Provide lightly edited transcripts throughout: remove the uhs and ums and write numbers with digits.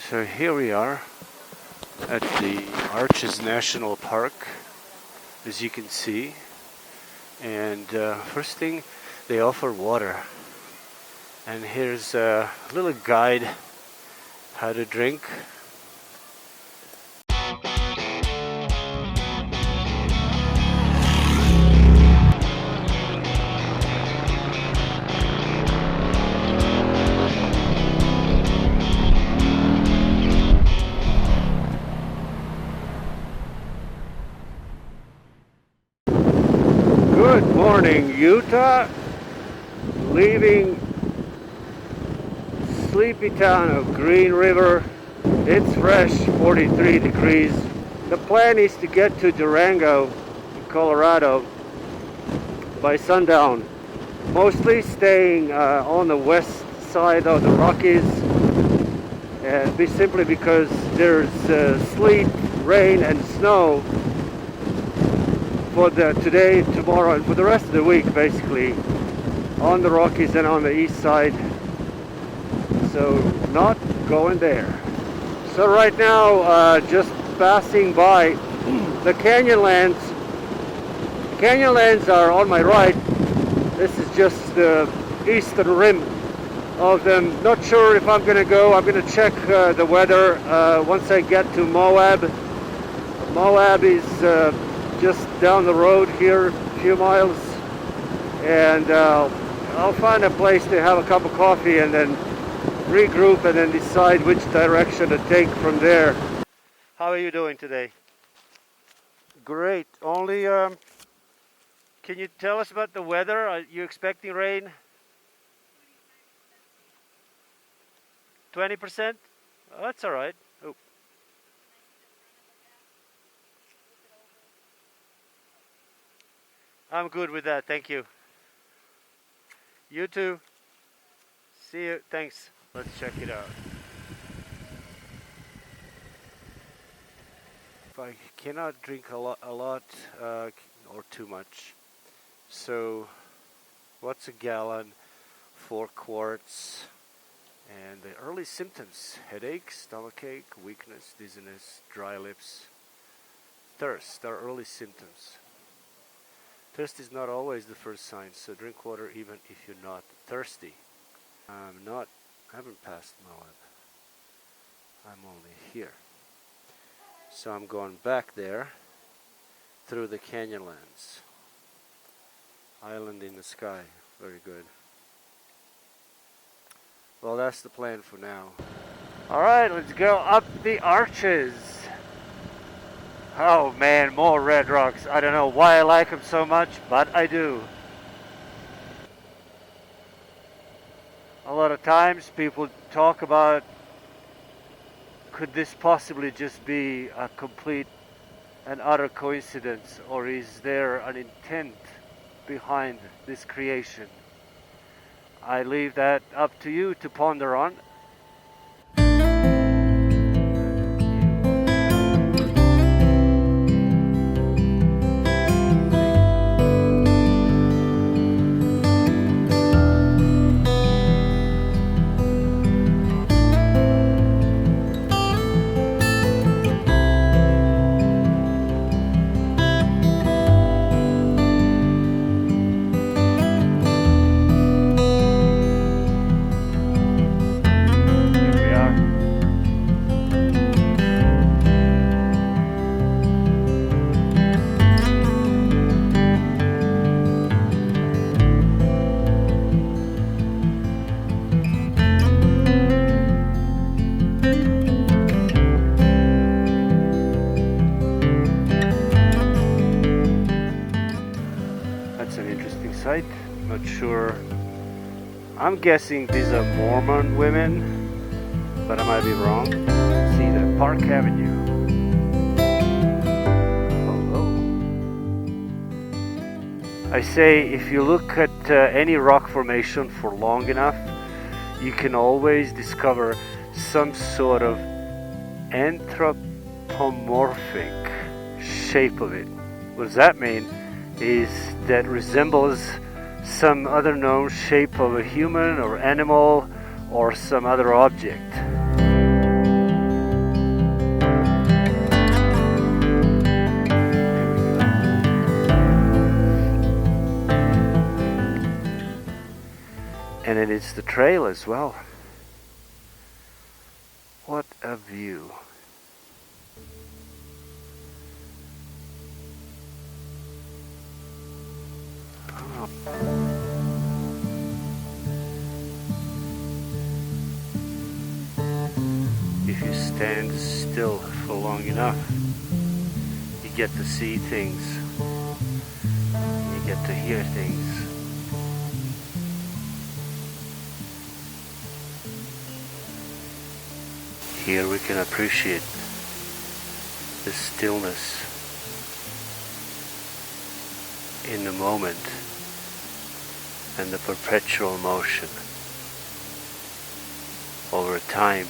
So here we are at the Arches National Park, as you can see. And first thing, they offer water. And here's a little guide how to drink. Good morning, Utah. Leaving sleepy town of Green River. It's fresh, 43 degrees. The plan is to get to Durango, Colorado by sundown. Mostly staying on the west side of the Rockies, simply because there's sleet, rain, and snow for today, tomorrow, and for the rest of the week, basically, on the Rockies and on the east side. So not going there. So right now, just passing by the Canyonlands. Canyonlands are on my right. This is just the eastern rim of them. Not sure if I'm gonna go. I'm gonna check the weather once I get to Moab. Moab is just down the road here, a few miles, and I'll find a place to have a cup of coffee and then regroup and then decide which direction to take from there. How are you doing today? Great. Only can you tell us about the weather? Are you expecting rain? 20%? Oh, that's all right. Oh. I'm good with that, thank you. You too. See you. Thanks. Let's check it out. If I cannot drink a lot or too much. So, what's a gallon? 4 quarts. And the early symptoms: headache, stomachache, weakness, dizziness, dry lips, thirst are early symptoms. Thirst is not always the first sign, so drink water even if you're not thirsty. I haven't passed Moab. I'm only here. So I'm going back there through the Canyonlands. Island in the sky. Very good. Well, that's the plan for now. Alright, let's go up the arches. Oh man, more red rocks. I don't know why I like them so much, but I do. A lot of times people talk about, could this possibly just be a complete and utter coincidence, or is there an intent behind this creation? I leave that up to you to ponder on. Not sure. I'm guessing these are Mormon women, but I might be wrong. See the Park Avenue. Hello. I say if you look at any rock formation for long enough, you can always discover some sort of anthropomorphic shape of it. What does that mean? Is that resembles some other known shape of a human or animal or some other object. And it is the trail as well. What a view. Oh. If you stand still for long enough, you get to see things, you get to hear things. Here we can appreciate the stillness in the moment and the perpetual motion over time.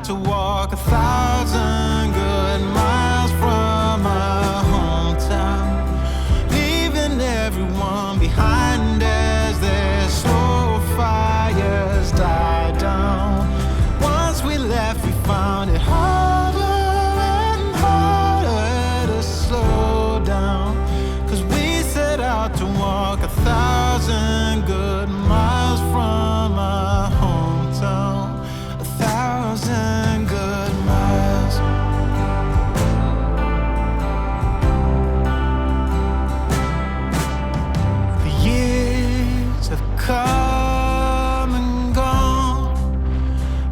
To walk 1,000 good miles from my hometown, leaving everyone behind as their slow fires die down. Once we left, we found it harder and harder to slow down, 'cause we set out to walk 1,000 good miles from my hometown. 1,000 good miles. The years have come and gone,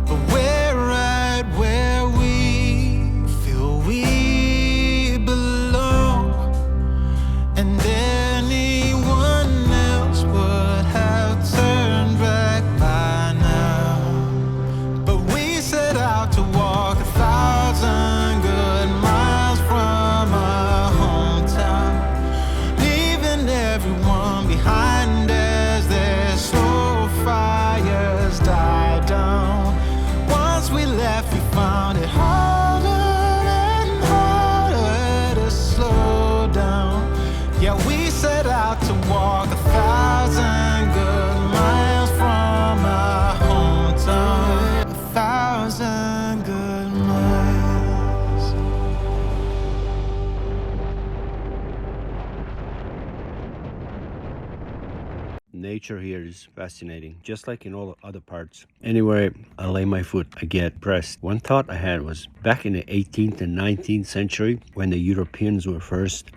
but we're right where we feel we belong. And anyone else would have turned back by now. Set out to walk 1,000 good miles from my hometown, leaving everyone behind as their slow fires die down. Once we left, we found it harder and harder to slow down. Yeah, we set out to walk 1,000 good miles from my hometown. 1,000 good miles. Nature here is fascinating, just like in all other parts. Anywhere I lay my foot, I get pressed. One thought I had was back in the 18th and 19th century, when the Europeans were first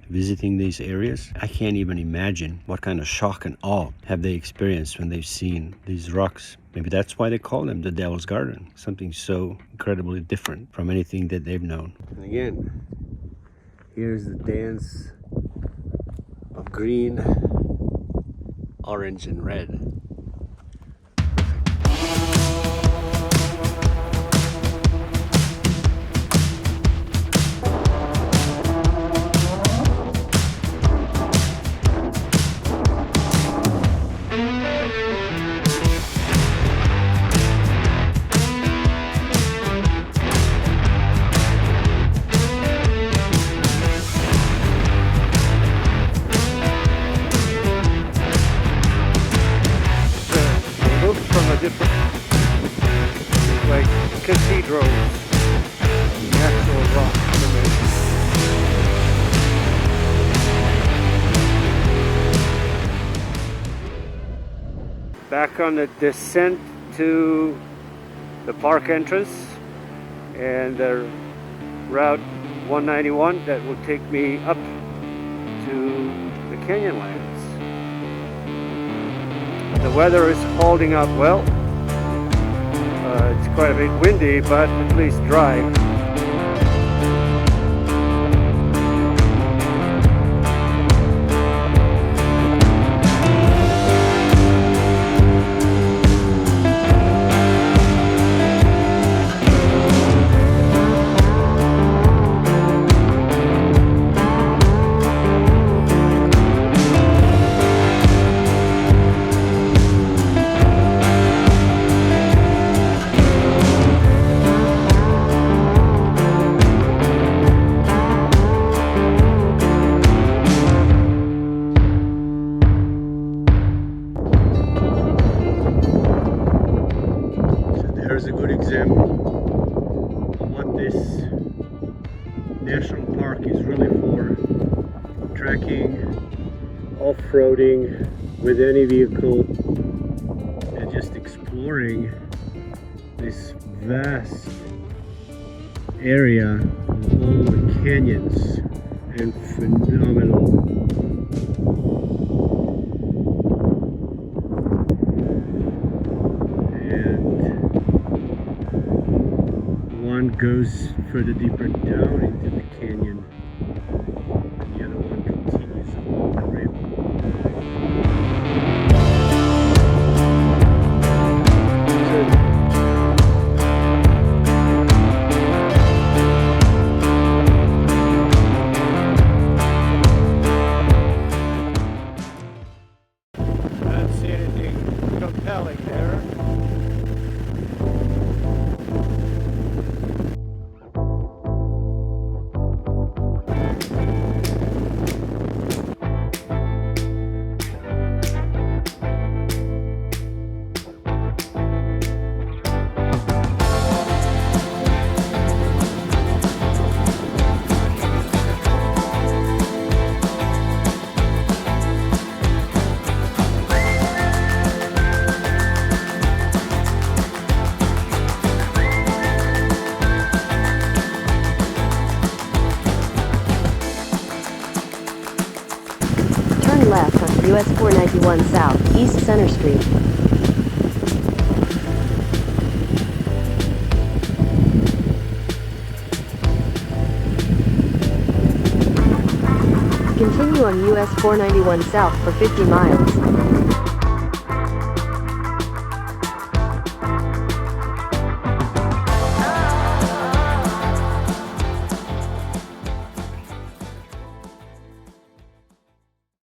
visiting these areas, I can't even imagine what kind of shock and awe have they experienced when they've seen these rocks. Maybe that's why they call them the Devil's Garden. Something so incredibly different from anything that they've known. And again, here's the dance of green, orange, and red. Different, like cathedrals, natural rock formation. Back on the descent to the park entrance and the Route 191 that will take me up to the Canyonlands. The weather is holding up well. It's quite a bit windy, but at least dry. trekking, off-roading with any vehicle, and just exploring this vast area of all the canyons and phenomenal one goes further deeper down into the canyon, and the other one continues along the rim. I don't see anything compelling there. Turn left on US 491 South, East Center Street. Continue on US 491 South for 50 miles.